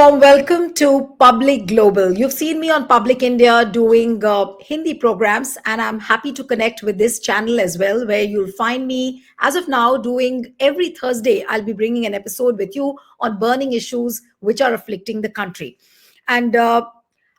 warm welcome to Public Global. You've seen me on Public India doing Hindi programs, and I'm happy to connect with this channel as well, where you'll find me as of now doing every Thursday. I'll be bringing an episode with you on burning issues which are afflicting the country. And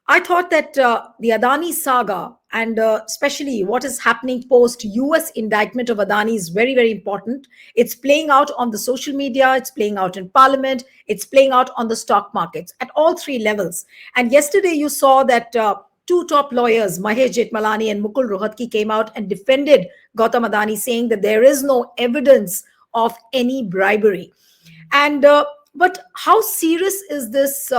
I thought that the Adani saga and especially what is happening post US indictment of Adani is very, very important. It's playing out on the social media, it's playing out in parliament, it's playing out on the stock markets at all three levels. And yesterday you saw that two top lawyers, Mahesh Jetmalani and Mukul Rohatgi, came out and defended Gautam Adani, saying that there is no evidence of any bribery. And but how serious is this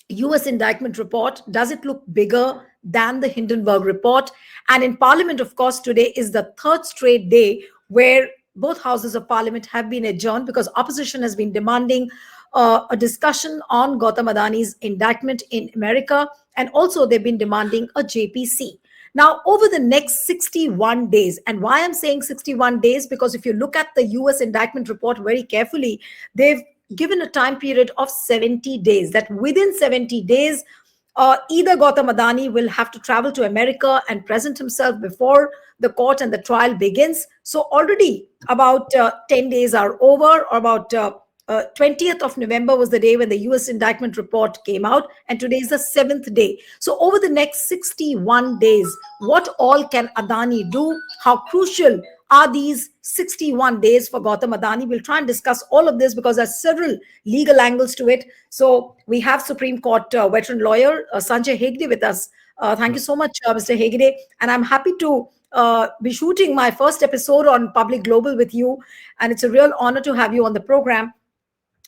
US indictment report? Does it look bigger than the Hindenburg report? And in Parliament, of course, today is the third straight day where both houses of Parliament have been adjourned because opposition has been demanding a discussion on Gautam Adani's indictment in America, and also they've been demanding a JPC. Now, over the next 61 days, and why I'm saying 61 days, because if you look at the US indictment report very carefully, they've given a time period of 70 days, that within 70 days, either Gautam Adani will have to travel to America and present himself before the court and the trial begins. So already about 10 days are over, or about 20th of November was the day when the US indictment report came out, and today is the 7th day. So over the next 61 days, what all can Adani do? How crucial are these 61 days for Gautam Adani? We'll try and discuss all of this because there's several legal angles to it. So we have Supreme Court veteran lawyer Sanjay Hegde with us. Thank you so much, Mr. Hegde. And I'm happy to be shooting my first episode on Public Global with you. And it's a real honor to have you on the program.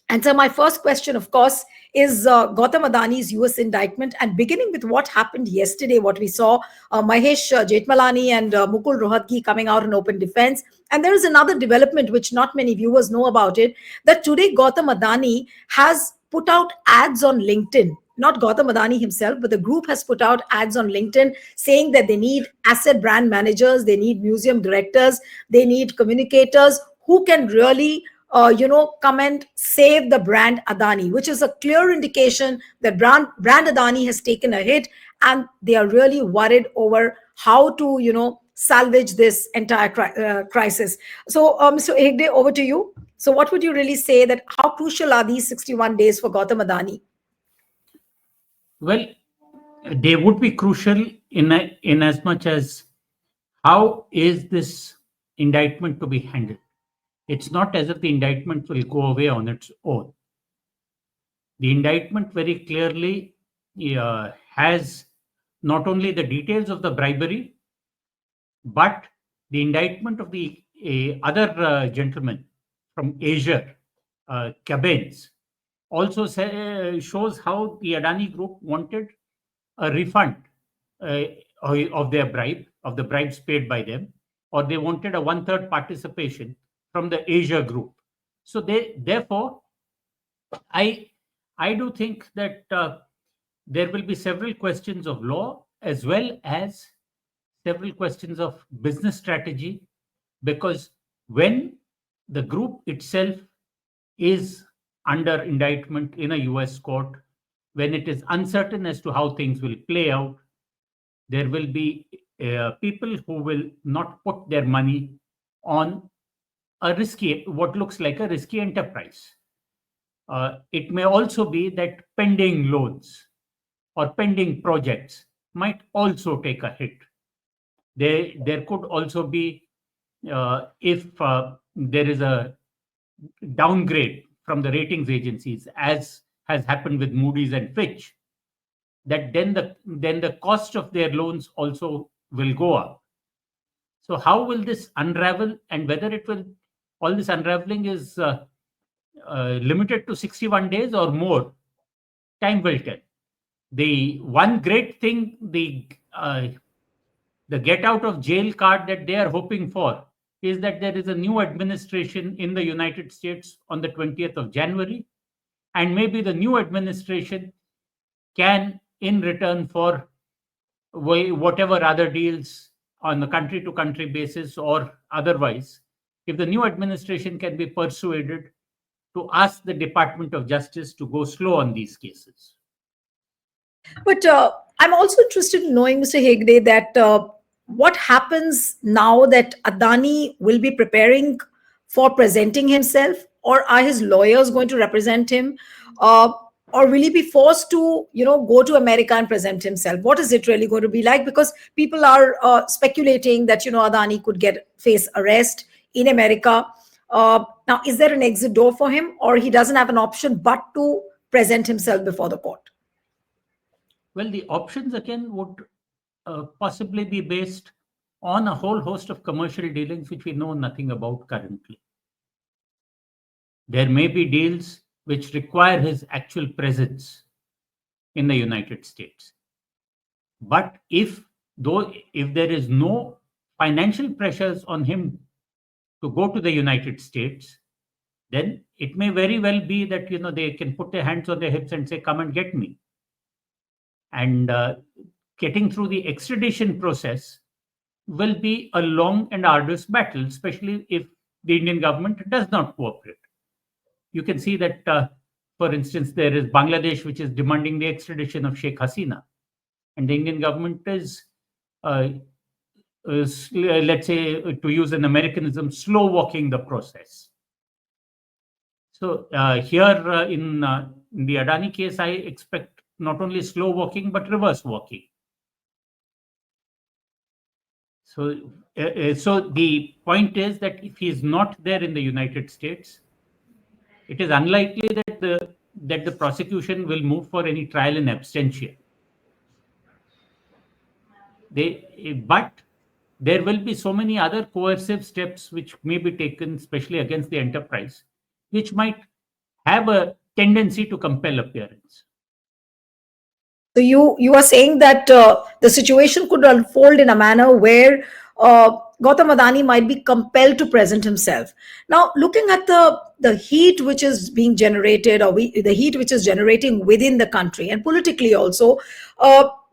And so my first question, of course, is Gautam Adani's US indictment, and beginning with what happened yesterday, what we saw, Mahesh Jetmalani and Mukul Rohatgi coming out in open defense. And there is another development which not many viewers know about it, that today Gautam Adani has put out ads on LinkedIn. Not Gautam Adani himself, but the group has put out ads on LinkedIn saying that they need asset brand managers, they need museum directors, they need communicators who can really come and save the brand Adani, which is a clear indication that brand Adani has taken a hit, and they are really worried over how to, salvage this entire crisis. So, Mr. Hegde, over to you. So, what would you really say that how crucial are these 61 days for Gautam Adani? Well, they would be crucial in as much as how is this indictment to be handled. It's not as if the indictment will go away on its own. The indictment very clearly has not only the details of the bribery, but the indictment of the other gentleman from Asia, Cabins, also shows how the Adani Group wanted a refund of their bribe, of the bribes paid by them, or they wanted a one-third participation from the Asia Group. So therefore, I do think that there will be several questions of law as well as several questions of business strategy, because when the group itself is under indictment in a US court, when it is uncertain as to how things will play out, there will be people who will not put their money on what looks like a risky enterprise. It may also be that pending loans or pending projects might also take a hit. There could also be, if there is a downgrade from the ratings agencies, as has happened with Moody's and Fitch, that then the cost of their loans also will go up. So how will this unravel, and whether all this unraveling is limited to 61 days or more, time will tell. The one great thing, the get out of jail card that they are hoping for, is that there is a new administration in the United States on the 20th of January, and maybe the new administration can, in return for whatever other deals on the country to country basis or otherwise, if the new administration can be persuaded to ask the Department of Justice to go slow on these cases. But I'm also interested in knowing, Mr. Hegde, that what happens now that Adani will be preparing for presenting himself, or are his lawyers going to represent him, uh, or will he be forced to, go to America and present himself? What is it really going to be like? Because people are speculating that Adani could face arrest in America. Now, is there an exit door for him, or he doesn't have an option but to present himself before the court? Well, the options again would possibly be based on a whole host of commercial dealings which we know nothing about currently. There may be deals which require his actual presence in the United States. But if there is no financial pressures on him to go to the United States, then it may very well be that they can put their hands on their hips and say, "Come and get me." And getting through the extradition process will be a long and arduous battle, especially if the Indian government does not cooperate. You can see that, for instance, there is Bangladesh, which is demanding the extradition of Sheikh Hasina, and the Indian government is, let's say, to use an Americanism, slow walking the process. So here in the Adani case, I expect not only slow walking but reverse walking. So the point is that if he is not there in the United States, it is unlikely that the prosecution will move for any trial in absentia. But there will be so many other coercive steps which may be taken, especially against the enterprise, which might have a tendency to compel appearance. So you are saying that the situation could unfold in a manner where Gautam Adani might be compelled to present himself. Now, looking at the heat which is being generated, or the heat which is generating within the country and politically also,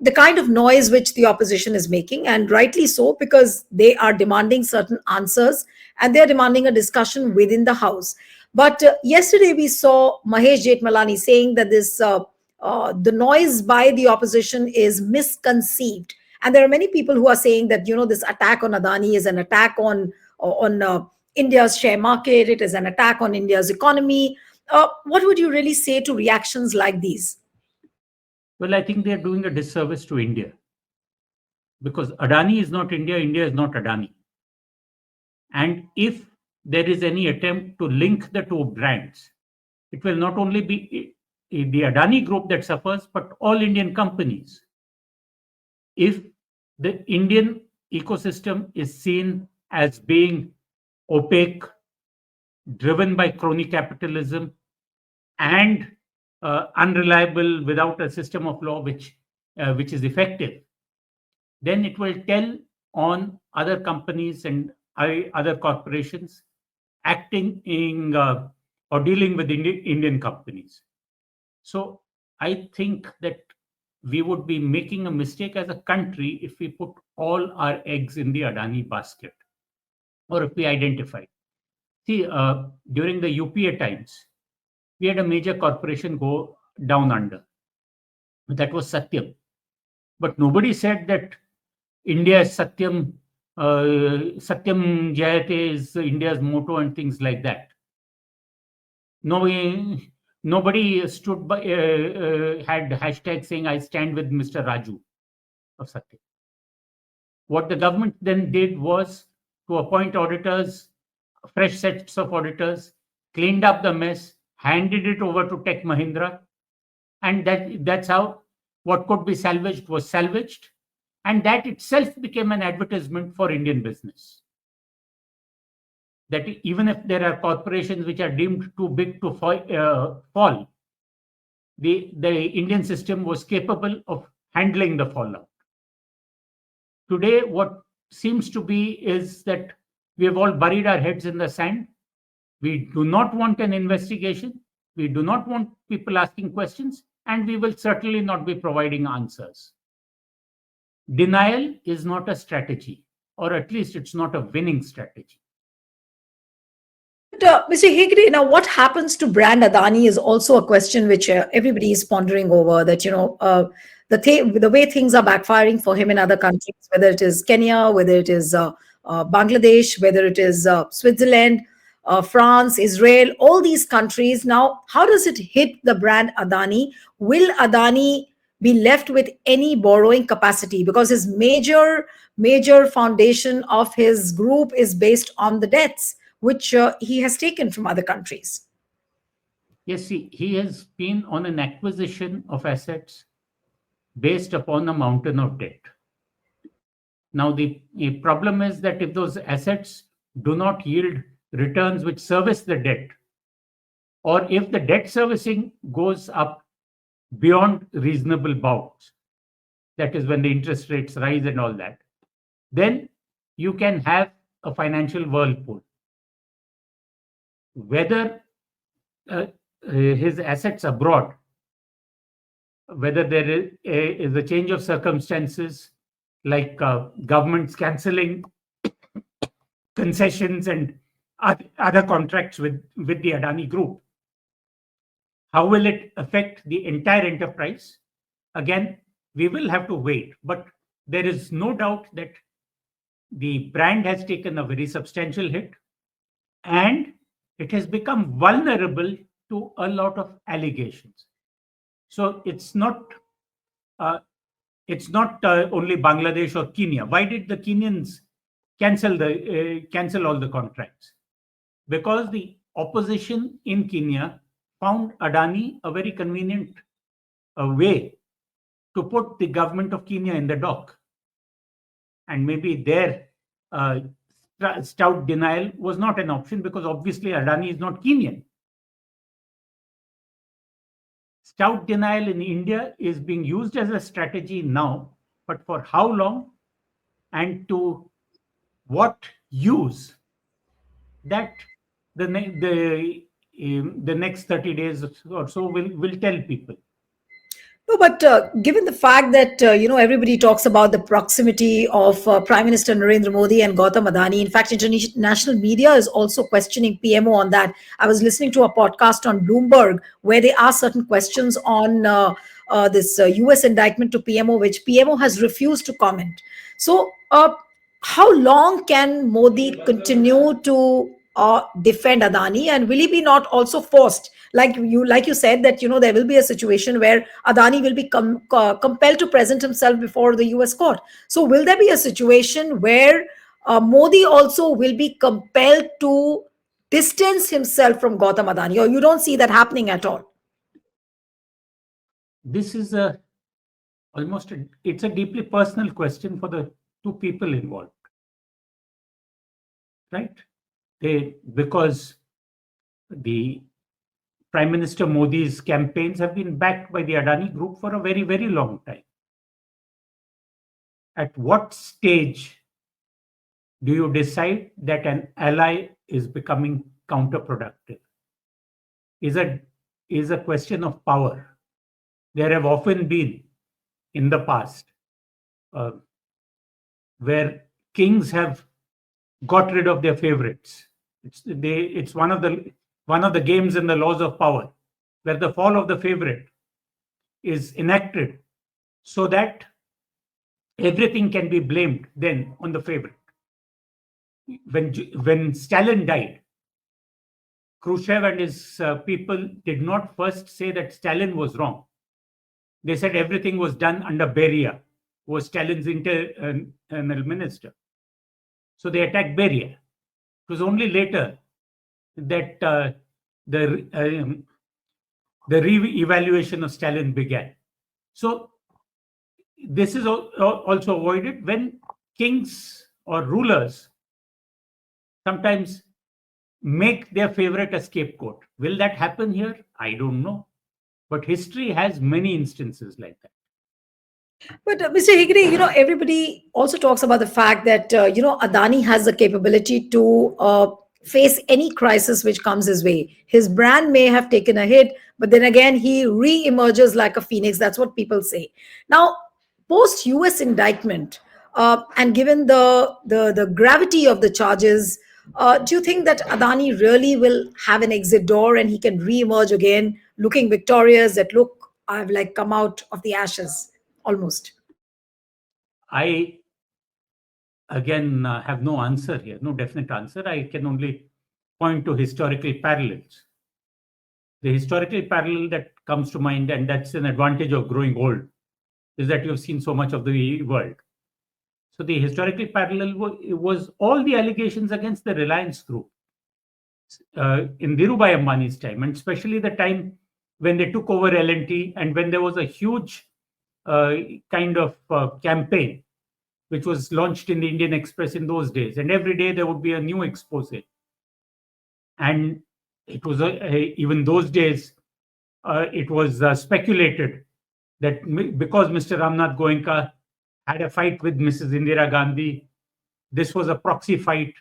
the kind of noise which the opposition is making, and rightly so, because they are demanding certain answers and they are demanding a discussion within the House. But yesterday we saw Mahesh Jethmalani saying that the noise by the opposition is misconceived, and there are many people who are saying that this attack on Adani is an attack on India's share market. It is an attack on India's economy. What would you really say to reactions like these? Well, I think they are doing a disservice to India, because Adani is not India, India is not Adani. And if there is any attempt to link the two brands, it will not only be the Adani group that suffers, but all Indian companies. If the Indian ecosystem is seen as being opaque, driven by crony capitalism, and unreliable, without a system of law which is effective, then it will tell on other companies and other corporations acting in or dealing with Indian companies. So I think that we would be making a mistake as a country if we put all our eggs in the Adani basket, or if we identify. See, during the UPA times, we had a major corporation go down under. That was Satyam. But nobody said that India is Satyam, Satyam Jayate is India's motto and things like that. Nobody stood by, had hashtag saying, "I stand with Mr. Raju of Satyam." What the government then did was to appoint auditors, fresh sets of auditors, cleaned up the mess, handed it over to Tech Mahindra, and that's how what could be salvaged was salvaged, and that itself became an advertisement for Indian business. That even if there are corporations which are deemed too big to fall, the Indian system was capable of handling the fallout. Today, what seems to be is that we have all buried our heads in the sand. We do not want an investigation. We do not want people asking questions, and we will certainly not be providing answers. Denial is not a strategy, or at least it's not a winning strategy. Mr. Hegde, now what happens to brand Adani is also a question which everybody is pondering over. That the way things are backfiring for him in other countries, whether it is Kenya, whether it is Bangladesh, whether it is Switzerland, France, Israel, all these countries. Now, how does it hit the brand Adani? Will Adani be left with any borrowing capacity, because his major foundation of his group is based on the debts which he has taken from other countries? Yes, see, he has been on an acquisition of assets based upon a mountain of debt. Now, the problem is that if those assets do not yield returns which service the debt, or if the debt servicing goes up beyond reasonable bounds, that is when the interest rates rise and all that, then you can have a financial whirlpool. Whether his assets abroad, whether there is a change of circumstances like governments cancelling concessions and other contracts with the Adani Group, how will it affect the entire enterprise? Again, we will have to wait. But there is no doubt that the brand has taken a very substantial hit and it has become vulnerable to a lot of allegations. So uh, it's not only Bangladesh or Kenya. Why did the Kenyans cancel all the contracts? Because the opposition in Kenya found Adani a very convenient way to put the government of Kenya in the dock. And maybe their stout denial was not an option because obviously Adani is not Kenyan. Stout denial in India is being used as a strategy now, but for how long and to what use, that the next 30 days or so will tell people. No, but given the fact that everybody talks about the proximity of Prime Minister Narendra Modi and Gautam Adani. In fact, international media is also questioning PMO on that. I was listening to a podcast on Bloomberg where they asked certain questions on this US indictment to PMO, which PMO has refused to comment. So, how long can Modi continue to defend Adani, and will he be not also forced? Like you said that there will be a situation where Adani will be compelled to present himself before the US court. So will there be a situation where Modi also will be compelled to distance himself from Gautam Adani, or you don't see that happening at all? This is it's a deeply personal question for the two people involved, right? Because the Prime Minister Modi's campaigns have been backed by the Adani Group for a very, very long time. At what stage do you decide that an ally is becoming counterproductive? Is a question of power. There have often been in the past where kings have got rid of their favorites. It's one of the games in the laws of power, where the fall of the favorite is enacted so that everything can be blamed then on the favorite. When Stalin died, Khrushchev and his people did not first say that Stalin was wrong. They said everything was done under Beria, who was Stalin's internal minister. So they attacked Beria. It was only later that the re-evaluation of Stalin began. So this is also avoided when kings or rulers sometimes make their favorite a scapegoat. Will that happen here? I don't know. But history has many instances like that. But Mr. Hegde, everybody also talks about the fact that Adani has the capability to face any crisis which comes his way. His brand may have taken a hit, but then again, he re-emerges like a phoenix. That's what people say. Now, post-US indictment, and given the gravity of the charges, Do you think that Adani really will have an exit door and he can re-emerge again, looking victorious? That look, I've like come out of the ashes almost. I again have no answer here, no definite answer. I can only point to historical parallels. The historical parallel that comes to mind, and that's an advantage of growing old, is that you've seen so much of the world. So the historical parallel was all the allegations against the Reliance Group in Dhirubhai Ambani's time, and especially the time when they took over L&T and when there was a huge kind of campaign which was launched in the Indian Express in those days, and every day there would be a new expose. And it was even those days, it was speculated that because Mr. Ramnath Goenka had a fight with Mrs. Indira Gandhi, this was a proxy fight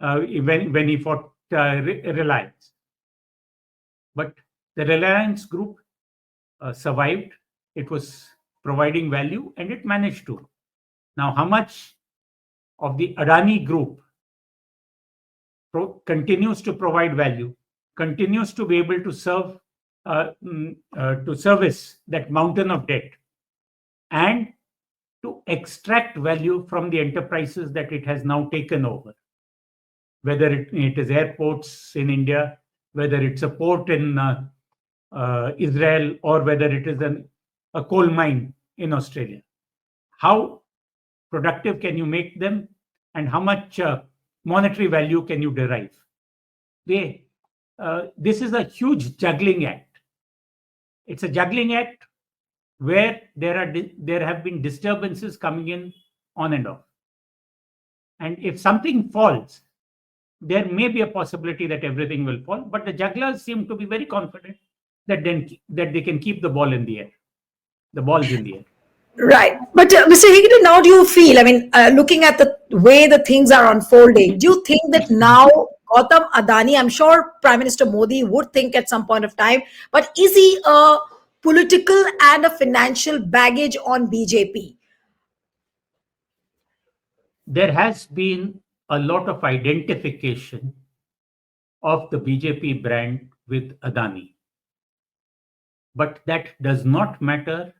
when he fought Reliance. But the Reliance Group survived. It was providing value, and it managed to. Now, how much of the Adani Group continues to provide value, continues to be able to serve to service that mountain of debt, and to extract value from the enterprises that it has now taken over, whether it is airports in India, whether it's a port in Israel, or whether it is a coal mine in Australia. How productive can you make them, and how much monetary value can you derive? This is a huge juggling act. It's a juggling act where there have been disturbances coming in on and off. And if something falls, there may be a possibility that everything will fall. But the jugglers seem to be very confident that they can keep the ball in the air. The ball's in the air. Right. But Mr. Hegde, now do you feel, I mean, looking at the way the things are unfolding, do you think that now Gautam Adani, I'm sure Prime Minister Modi would think at some point of time, but is he a political and a financial baggage on BJP? There has been a lot of identification of the BJP brand with Adani. But that does not matter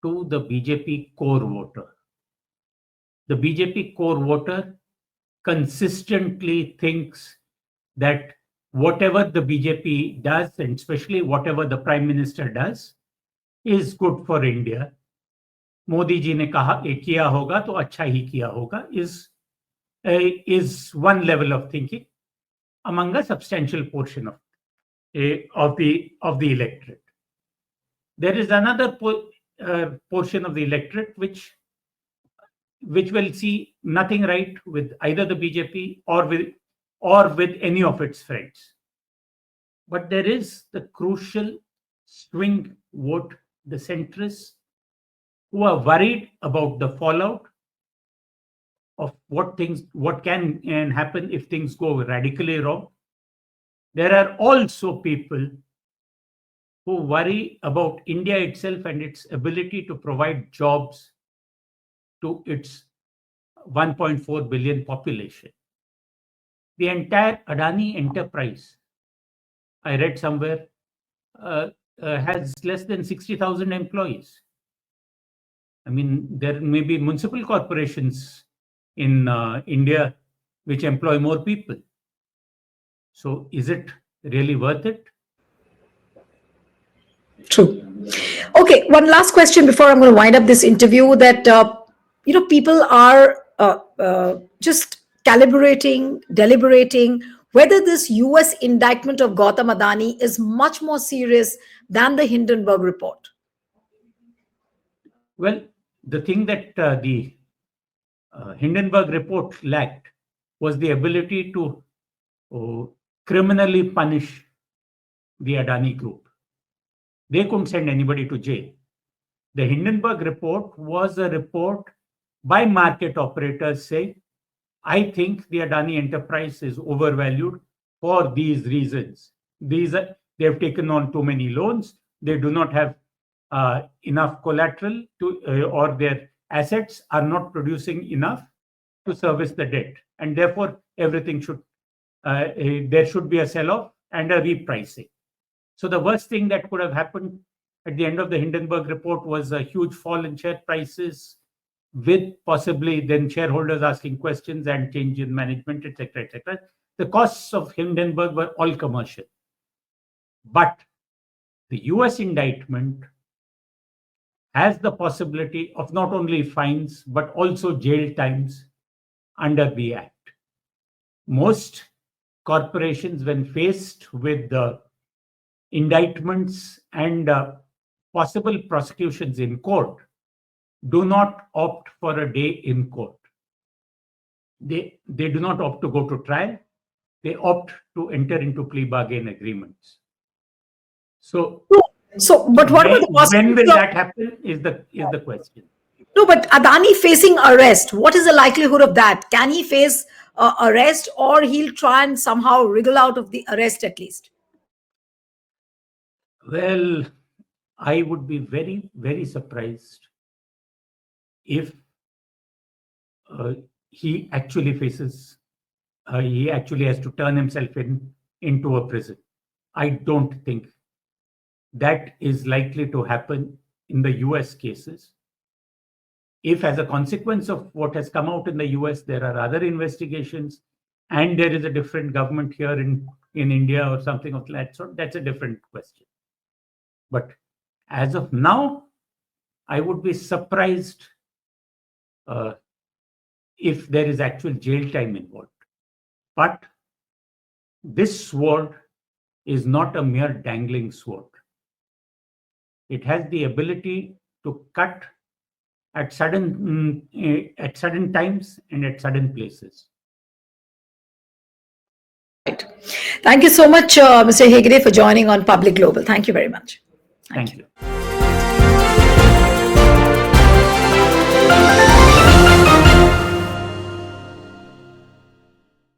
to the BJP core voter. The BJP core voter consistently thinks that whatever the BJP does, and especially whatever the Prime Minister does, is good for India. Modi ji ने कहा किया होगा तो अच्छा ही किया होगा is one level of thinking among a substantial portion of the electorate. There is another portion of the electorate which will see nothing right with either the BJP or with any of its friends. But there is the crucial swing vote, the centrists, who are worried about the fallout of what can happen if things go radically wrong. There are also people who worry about India itself and its ability to provide jobs to its 1.4 billion population. The entire Adani enterprise, I read somewhere, has less than 60,000 employees. I mean, there may be municipal corporations in India which employ more people. So is it really worth it? True. Okay, one last question before I'm going to wind up this interview. That people are just calibrating, deliberating whether this U.S. indictment of Gautam Adani is much more serious than the Hindenburg report. Well, the thing that the Hindenburg report lacked was the ability to criminally punish the Adani group. They couldn't send anybody to jail. The Hindenburg report was a report by market operators saying, I think the Adani enterprise is overvalued for these reasons. They have taken on too many loans. They do not have enough collateral or their assets are not producing enough to service the debt. and therefore everything should there should be a sell-off and a repricing. So the worst thing that could have happened at the end of the Hindenburg report was a huge fall in share prices, with possibly then shareholders asking questions and change in management, etc., etc. The costs of Hindenburg were all commercial. But the US indictment has the possibility of not only fines, but also jail times under the Act. Most corporations, when faced with the indictments and possible prosecutions in court, do not opt for a day in court. They do not opt to go to trial. They opt to enter into plea bargain agreements. So, but what about the when possibility will of, that happen is the question. no, but Adani facing arrest, what is the likelihood of that? Can he face arrest, or he'll try and somehow wriggle out of the arrest at least? Well, I would be very, very surprised if he actually faces, he actually has to turn himself into a prison. I don't think that is likely to happen in the US cases. If, as a consequence of what has come out in the US, there are other investigations and there is a different government here in India or something of that sort, that's a different question. But as of now, I would be surprised if there is actual jail time involved. But this sword is not a mere dangling sword. It has the ability to cut at sudden times and at sudden places. Right. Thank you so much, Mr. Hegde, for joining on Public Global. Thank you very much. Thank you.